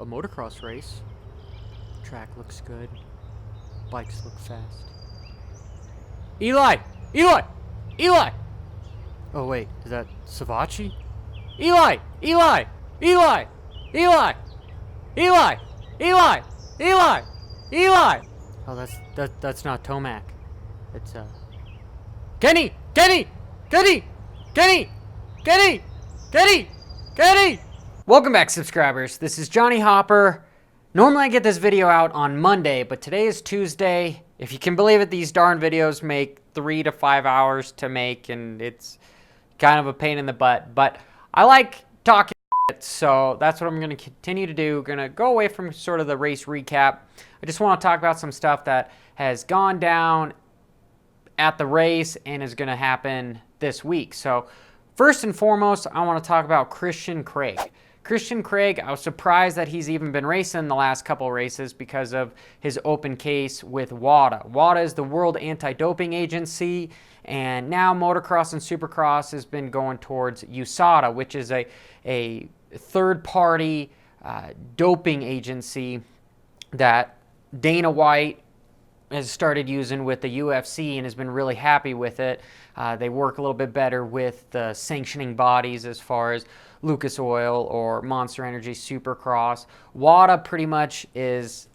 a motocross race. Track looks good. Bikes look fast. Eli! Eli! Eli! Oh wait, is that Savachi? Eli! Eli! Eli! Eli! Eli! Eli! Eli! Eli! Oh, that's not Tomac. It's Kenny! Kenny! Kenny! Kenny! Kenny! Kenny! Kenny! Welcome back, subscribers. This is Johnny Hopper. Normally I get this video out on Monday, but today is Tuesday. If you can believe it, these darn videos make 3 to 5 hours to make, and it's kind of a pain in the butt. But I like talking shit, so that's what I'm going to continue to do. Going to go away from sort of the race recap. I just want to talk about some stuff that has gone down at the race and is going to happen this week. So first and foremost, I want to talk about Christian Craig. Christian Craig, I was surprised that he's even been racing the last couple races because of his open case with WADA. WADA is the World Anti-Doping Agency, and now motocross and supercross has been going towards USADA, which is a third-party doping agency that Dana White has started using with the UFC and has been really happy with it. They work a little bit better with the sanctioning bodies as far as Lucas Oil or Monster Energy Supercross. WADA pretty much is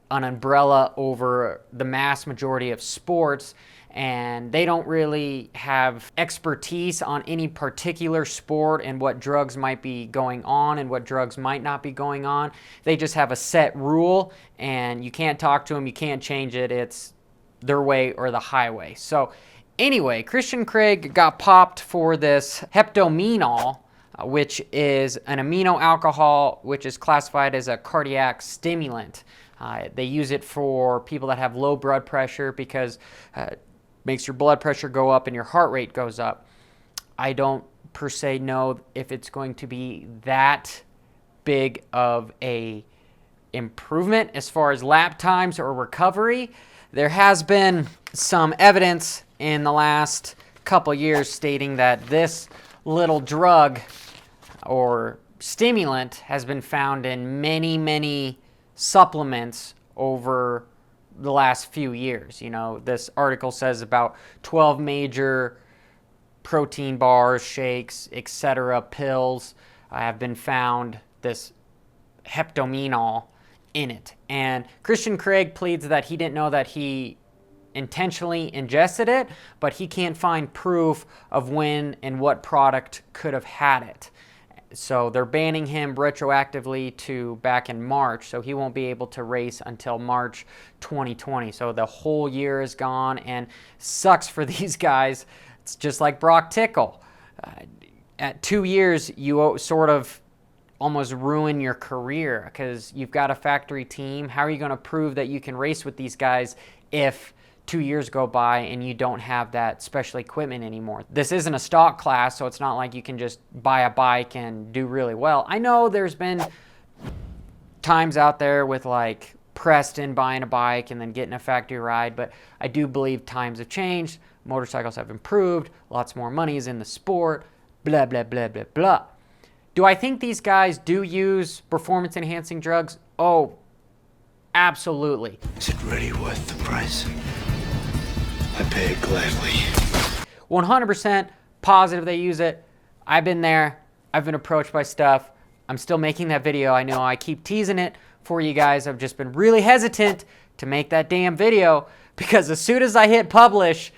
an umbrella over the mass majority of sports, and they don't really have expertise on any particular sport and what drugs might be going on and what drugs might not be going on. They just have a set rule, and you can't talk to them, you can't change it. It's their way or the highway. So anyway, Christian Craig got popped for this heptomenol, which is an amino alcohol which is classified as a cardiac stimulant. They use it for people that have low blood pressure because it makes your blood pressure go up and your heart rate goes up. I don't per se know if it's going to be that big of a improvement as far as lap times or recovery. There has been some evidence in the last couple years stating that this little drug or stimulant has been found in many supplements over the last few years. You know, this article says about 12 major protein bars, shakes, etc., pills have been found this heptomenol in it. And Christian Craig pleads that he didn't know that he intentionally ingested it, but he can't find proof of when and what product could have had it. So they're banning him retroactively to back in March, so he won't be able to race until March 2020. So the whole year is gone, and sucks for these guys. It's just like Brock Tickle. At 2 years, you sort of almost ruin your career because you've got a factory team. How are you going to prove that you can race with these guys if 2 years go by and you don't have that special equipment anymore? This isn't a stock class, so it's not like you can just buy a bike and do really well. I know there's been times out there with like Preston buying a bike and then getting a factory ride, but I do believe times have changed. Motorcycles have improved. Lots more money is in the sport. Blah, blah, blah, blah, blah. Do I think these guys do use performance-enhancing drugs? Oh, absolutely. Is it really worth the price? I pay it gladly. 100% positive they use it. I've been there. I've been approached by stuff. I'm still making that video. I know I keep teasing it for you guys. I've just been really hesitant to make that damn video because as soon as I hit publish,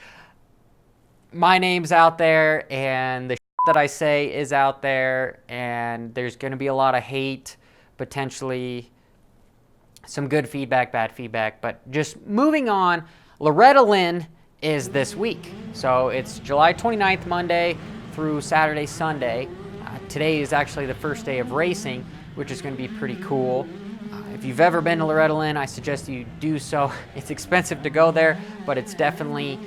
my name's out there and the that I say is out there, and there's going to be a lot of hate, potentially some good feedback, bad feedback. But just moving on, Loretta Lynn is this week. So it's July 29th, Monday through Saturday, Sunday. Today is actually the first day of racing, which is going to be pretty cool. If you've ever been to Loretta Lynn, I suggest you do so. It's expensive to go there, but it's definitely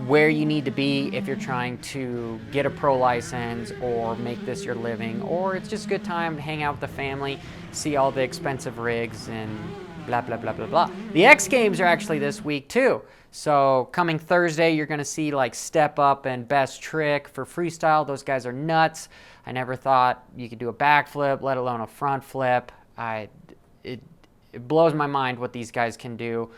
where you need to be if you're trying to get a pro license or make this your living, or it's just a good time to hang out with the family, see all the expensive rigs and blah, blah, blah, blah, blah. The X Games are actually this week too. So coming Thursday, you're going to see like Step Up and Best Trick for freestyle. Those guys are nuts. I never thought you could do a backflip, let alone a front flip. It blows my mind what these guys can do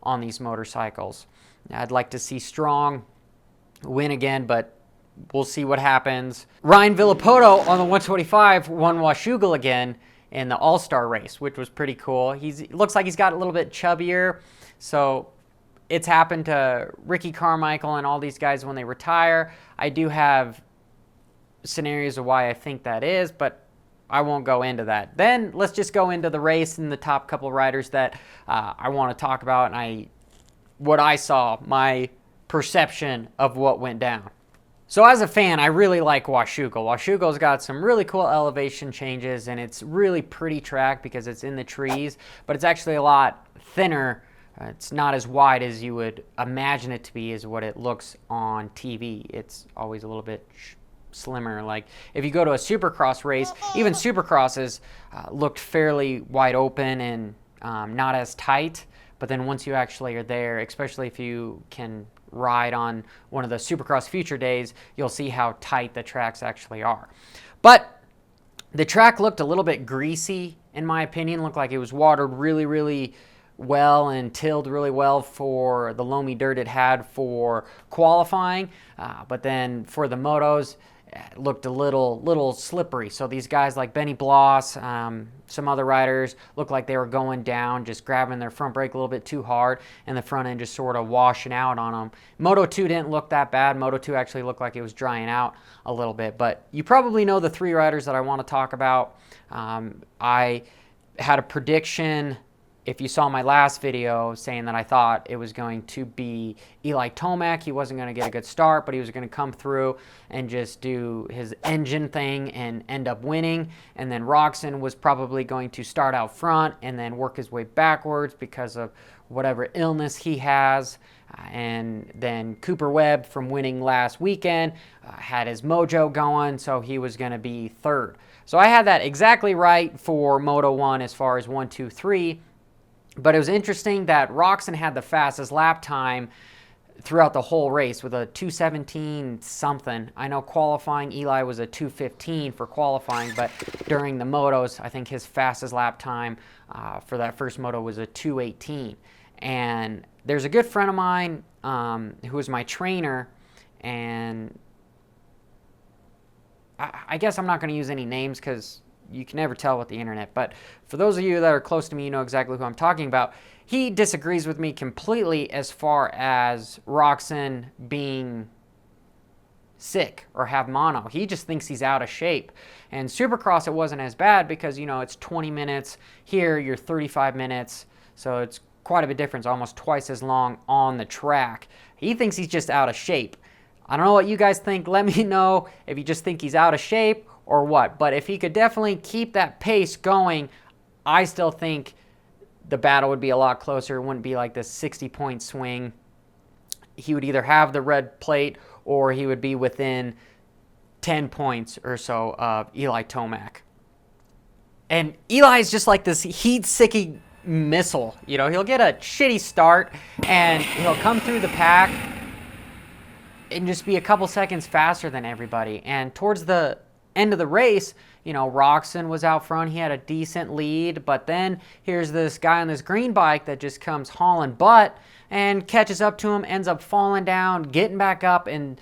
on these motorcycles. I'd like to see Strong win again, but we'll see what happens. Ryan Villapoto on the 125 won Washougal again in the All-Star race, which was pretty cool. He looks like he's got a little bit chubbier, so it's happened to Ricky Carmichael and all these guys when they retire. I do have scenarios of why I think that is, but I won't go into that. Then let's just go into the race and the top couple riders that I want to talk about and what I saw, my perception of what went down. So as a fan, I really like Washougal. Washougal's got some really cool elevation changes, and it's really pretty track because it's in the trees, but it's actually a lot thinner. It's not as wide as you would imagine it to be is what it looks on TV. It's always a little bit slimmer. Like if you go to a supercross race, even supercrosses looked fairly wide open and not as tight, but then once you actually are there, especially if you can ride on one of the Supercross Future days, you'll see how tight the tracks actually are. But the track looked a little bit greasy, in my opinion. Looked like it was watered really, really well and tilled really well for the loamy dirt it had for qualifying. But then for the motos, it looked a little slippery. So these guys like Benny Bloss, some other riders looked like they were going down, just grabbing their front brake a little bit too hard, and the front end just sort of washing out on them. Moto 2 didn't look that bad. Moto 2 actually looked like it was drying out a little bit. But you probably know the three riders that I want to talk about. I had a prediction, if you saw my last video, saying that I thought it was going to be Eli Tomac. He wasn't going to get a good start, but he was going to come through and just do his engine thing and end up winning. And then Roczen was probably going to start out front and then work his way backwards because of whatever illness he has. And then Cooper Webb, from winning last weekend, had his mojo going, so he was going to be third. So I had that exactly right for Moto 1 as far as 1, 2, 3. But it was interesting that Roczen had the fastest lap time throughout the whole race with a 2:17 something. I know qualifying, Eli was a 2:15 for qualifying, but during the motos, I think his fastest lap time for that first moto was a 2:18. And there's a good friend of mine who was my trainer, and I guess I'm not going to use any names because you can never tell with the internet, but for those of you that are close to me, you know exactly who I'm talking about. He disagrees with me completely as far as Roczen being sick or have mono. He just thinks he's out of shape. And Supercross, it wasn't as bad because, you know, it's 20 minutes. Here, you're 35 minutes, so it's quite a bit different, almost twice as long on the track. He thinks he's just out of shape. I don't know what you guys think. Let me know if you just think he's out of shape or what. But if he could definitely keep that pace going, I still think the battle would be a lot closer. It wouldn't be like this 60-point swing. He would either have the red plate or he would be within 10 points or so of Eli Tomac. And Eli is just like this heat-seeking missile. You know, he'll get a shitty start and he'll come through the pack and just be a couple seconds faster than everybody. And towards the end of the race, you know, Roczen was out front. He had a decent lead, but then here's this guy on this green bike that just comes hauling butt and catches up to him, ends up falling down, getting back up, and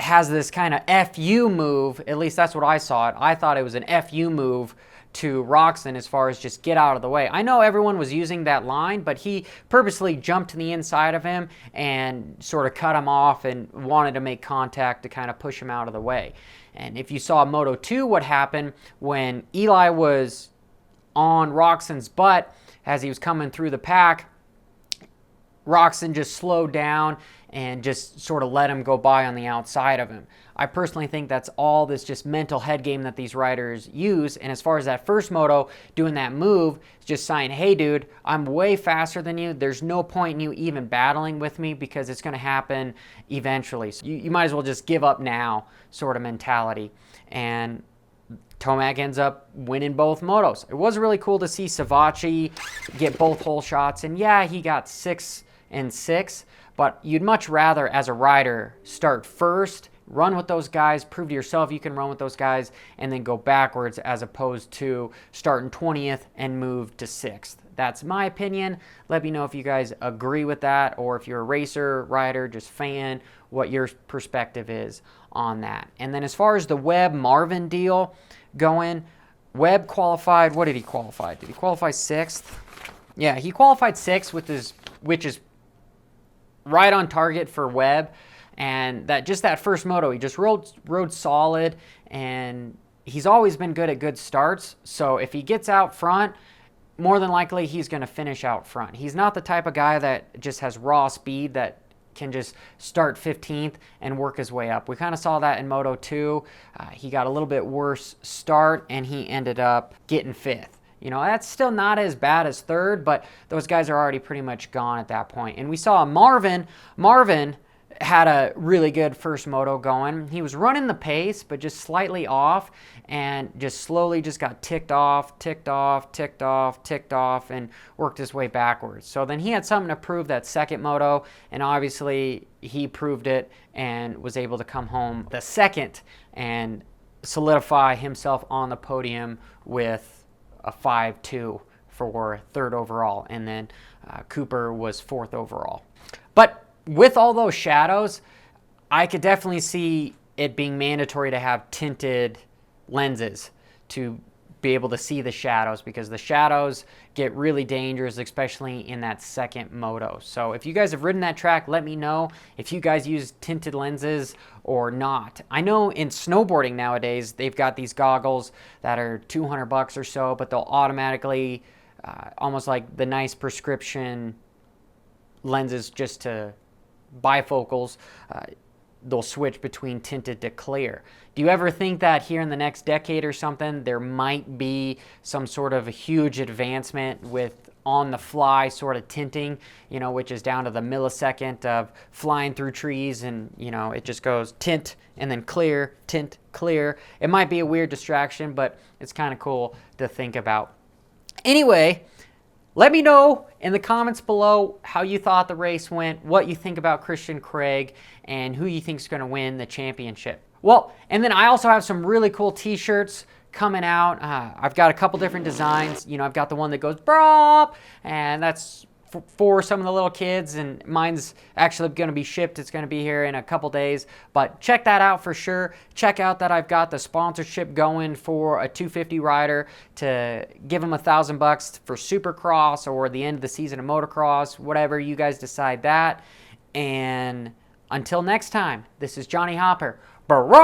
has this kind of FU move. At least that's what I saw it. I thought it was an FU move to Roczen as far as just get out of the way. I know everyone was using that line, but he purposely jumped to the inside of him and sort of cut him off and wanted to make contact to kind of push him out of the way. And if you saw Moto 2, what happened when Eli was on Roczen's butt as he was coming through the pack, Roczen just slowed down and just sort of let him go by on the outside of him. I personally think that's all this just mental head game that these riders use. And as far as that first moto, doing that move, just saying, hey dude, I'm way faster than you. There's no point in you even battling with me because it's going to happen eventually. So you might as well just give up now sort of mentality. And Tomac ends up winning both motos. It was really cool to see Savatgy get both hole shots. And yeah, he got 6 and 6th, but you'd much rather, as a rider, start first, run with those guys, prove to yourself you can run with those guys, and then go backwards as opposed to starting 20th and move to 6th. That's my opinion. Let me know if you guys agree with that, or if you're a racer, rider, just fan, what your perspective is on that. And then as far as the Webb-Marvin deal going, Webb qualified, what did he qualify? Did he qualify 6th? Yeah, he qualified 6th, which is right on target for Webb. And that first moto, he just rode solid, and he's always been good at good starts. So if he gets out front, more than likely he's going to finish out front. He's not the type of guy that just has raw speed that can just start 15th and work his way up. We kind of saw that in Moto 2. He got a little bit worse start, and he ended up getting 5th. You know, that's still not as bad as 3rd, but those guys are already pretty much gone at that point. And we saw Marvin had a really good first moto going. He was running the pace, but just slightly off, and just slowly just got ticked off, and worked his way backwards. So then he had something to prove that second moto, and obviously he proved it and was able to come home the second and solidify himself on the podium with a 5-2 for 3rd overall, and then Cooper was 4th overall. But with all those shadows, I could definitely see it being mandatory to have tinted lenses to be able to see the shadows, because the shadows get really dangerous, especially in that second moto. So if you guys have ridden that track, let me know if you guys use tinted lenses or not. I know in snowboarding nowadays, they've got these goggles that are $200 or so, but they'll automatically, almost like the nice prescription lenses just to bifocals, they'll switch between tinted to clear. Do you ever think that here in the next decade or something, there might be some sort of a huge advancement with on-the-fly sort of tinting, you know, which is down to the millisecond of flying through trees, and, you know, it just goes tint and then clear, tint, clear. It might be a weird distraction, but it's kind of cool to think about. Anyway, let me know in the comments below how you thought the race went, what you think about Christian Craig, and who you think is going to win the championship. Well, and then I also have some really cool t-shirts coming out. I've got a couple different designs. You know, I've got the one that goes brop, and that's for some of the little kids, and mine's actually going to be shipped. It's going to be here in a couple days, but check that out for sure. Check out that I've got the sponsorship going for a 250 rider to give them $1,000 for Supercross or the end of the season of motocross, whatever you guys decide that. And until next time, this is Johnny Hopper. Barrage!